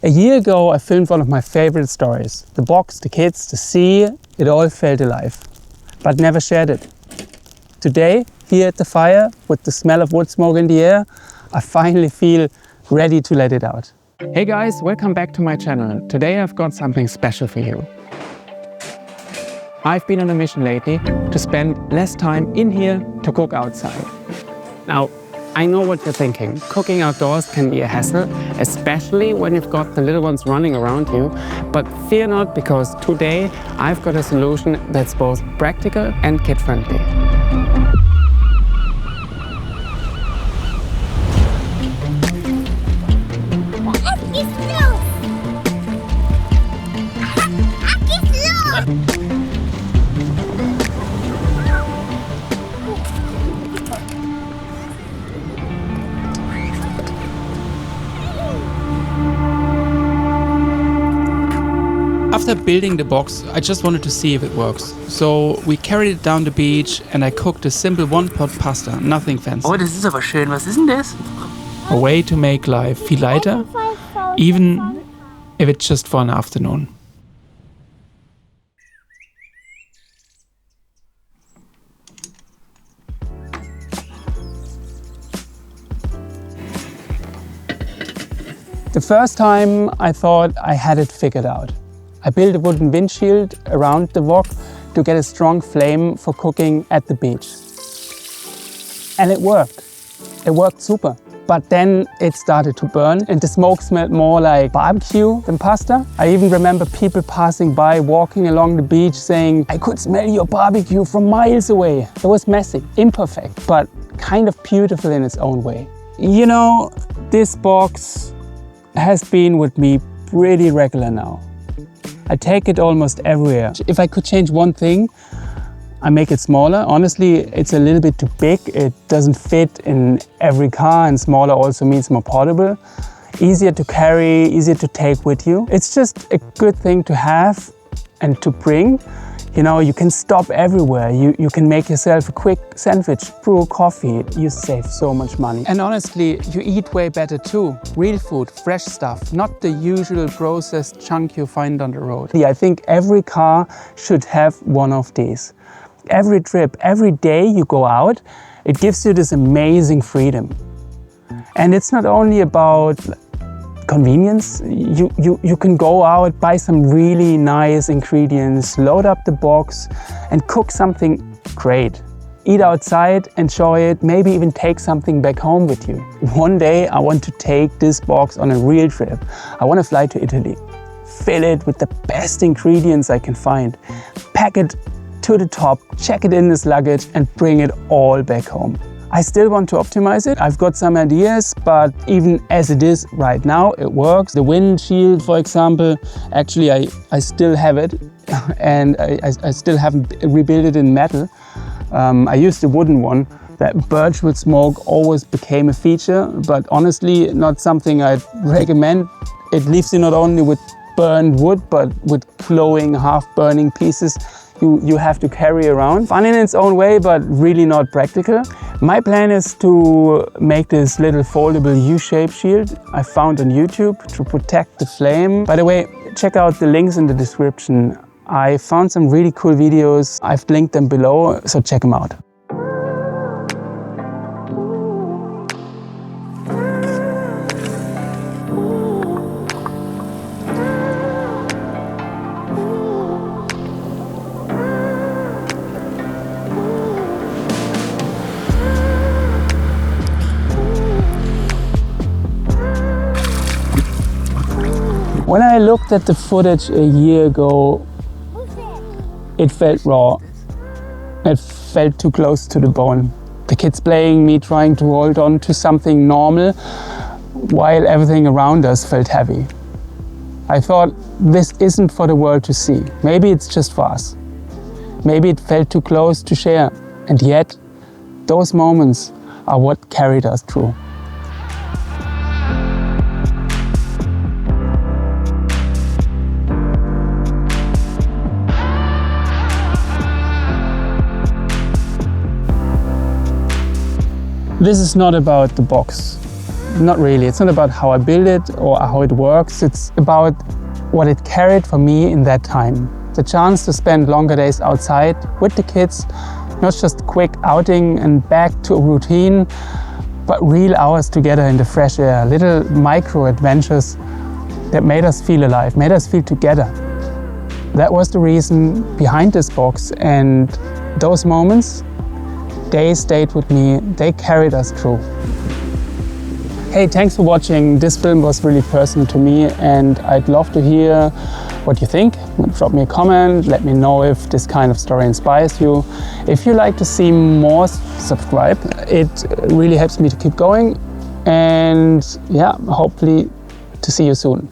A year ago, I filmed one of my favorite stories. The box, the kids, the sea, it all felt alive, but never shared it. Today, here at the fire, with the smell of wood smoke in the air, I finally feel ready to let it out. Hey guys, welcome back to my channel. Today I've got something special for you. I've been on a mission lately to spend less time in here to cook outside. Now, I know what you're thinking. Cooking outdoors can be a hassle, especially when you've got the little ones running around you. But fear not, because today I've got a solution that's both practical and kid-friendly. After building the box, I just wanted to see if it works. So we carried it down the beach and I cooked a simple one-pot pasta, nothing fancy. Oh, das ist aber schön. Was ist denn das? A way to make life feel lighter, even if it's just for an afternoon. The first time I thought I had it figured out. I built a wooden windshield around the wok to get a strong flame for cooking at the beach. And it worked. It worked super. But then it started to burn and the smoke smelled more like barbecue than pasta. I even remember people passing by, walking along the beach saying, "I could smell your barbecue from miles away." It was messy, imperfect, but kind of beautiful in its own way. You know, this box has been with me pretty regular now. I take it almost everywhere. If I could change one thing, I make it smaller. Honestly, it's a little bit too big. It doesn't fit in every car, and smaller also means more portable. Easier to carry, easier to take with you. It's just a good thing to have and to bring. You know, you can stop everywhere. You can make yourself a quick sandwich, brew coffee. You save so much money. And honestly, you eat way better too. Real food, fresh stuff, not the usual processed junk you find on the road. I think every car should have one of these. Every trip, every day you go out, it gives you this amazing freedom. And it's not only about convenience. You can go out, buy some really nice ingredients, load up the box and cook something great. Eat outside, enjoy it, maybe even take something back home with you. One day I want to take this box on a real trip. I want to fly to Italy, fill it with the best ingredients I can find, pack it to the top, check it in this luggage and bring it all back home. I still want to optimize it. I've got some ideas, but even as it is right now, it works. The windshield, for example, actually I still have it and I still haven't rebuilt it in metal. I used a wooden one. That birchwood smoke always became a feature, but honestly, not something I'd recommend. It leaves you not only with burned wood, but with glowing, half-burning pieces you have to carry around. Fun in its own way, but really not practical. My plan is to make this little foldable U-shaped shield I found on YouTube to protect the flame. By the way, check out the links in the description. I found some really cool videos. I've linked them below, so check them out. When I looked at the footage a year ago, it felt raw. It felt too close to the bone. The kids playing, me trying to hold on to something normal, while everything around us felt heavy. I thought, this isn't for the world to see. Maybe it's just for us. Maybe it felt too close to share. And yet, those moments are what carried us through. This is not about the box. Not really. It's not about how I build it or how it works. It's about what it carried for me in that time. The chance to spend longer days outside with the kids, not just quick outing and back to a routine, but real hours together in the fresh air, little micro adventures that made us feel alive, made us feel together. That was the reason behind this box, and those moments, they stayed with me, they carried us through. Hey, thanks for watching. This film was really personal to me, and I'd love to hear what you think. Drop me a comment, let me know if this kind of story inspires you. If you like to see more, subscribe. It really helps me to keep going, and yeah, hopefully to see you soon.